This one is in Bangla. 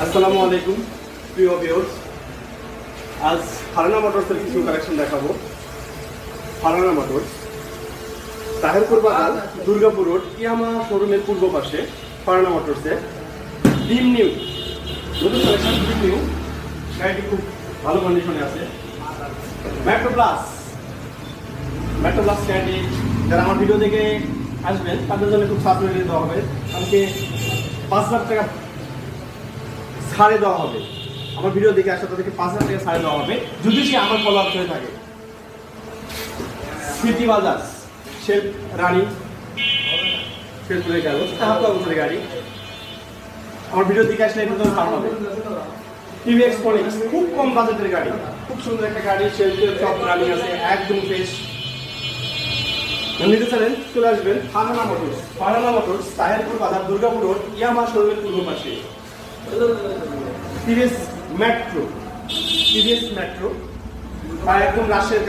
আসসালামু আলাইকুম প্রিয় ভিউয়ার্স। আজ ফারহানা মোটরসের কিছু কালেকশন দেখাবো। ফারহানা মোটরস, তাহেরপুর বাজার, দুর্গাপুর রোড, ইয়ামা শোরুমের পূর্ব পাশে ফারহানা মোটরসে ডিম নিউ নতুন কালেকশন। ডিম নিউ গাড়িটি খুব ভালো কন্ডিশনে আছে। মেট্রো প্লাস গাড়িটি যারা আমার ভিডিও দেখে আসবেন তাদের জন্য খুব সাশ্রয় দেওয়া হবে। আমাকে 5 লাখ টাকা ছাড়ে দেওয়া হবে। আমার ভিডিও দেখে আসা তাদেরকে 5 লাখ টাকা ছাড়ে দেওয়া হবে যদি সে আমার ফলো আপ হয়ে থাকে। সিটি বাজার শেপ রানী শেরপুরে গেল তাহার গাড়ি আমার ভিডিও দেখে আসলে এটা ছাড় হবে। টিভি এক্সপোনিক্স খুব কম বাজেটের গাড়ি, খুব সুন্দর একটা গাড়ি। শেলফের সব রানিং আছে, একদম ফ্রেশ। নিতে চাইলেন চলে আসবেন ফারহানা মোটরস, তাহেরপুর বাজার, দুর্গাপুর রোড, ইয়ামা শোরুমের পূর্ব পাশে। টিভিএস মেট্রো বা একদম রাশের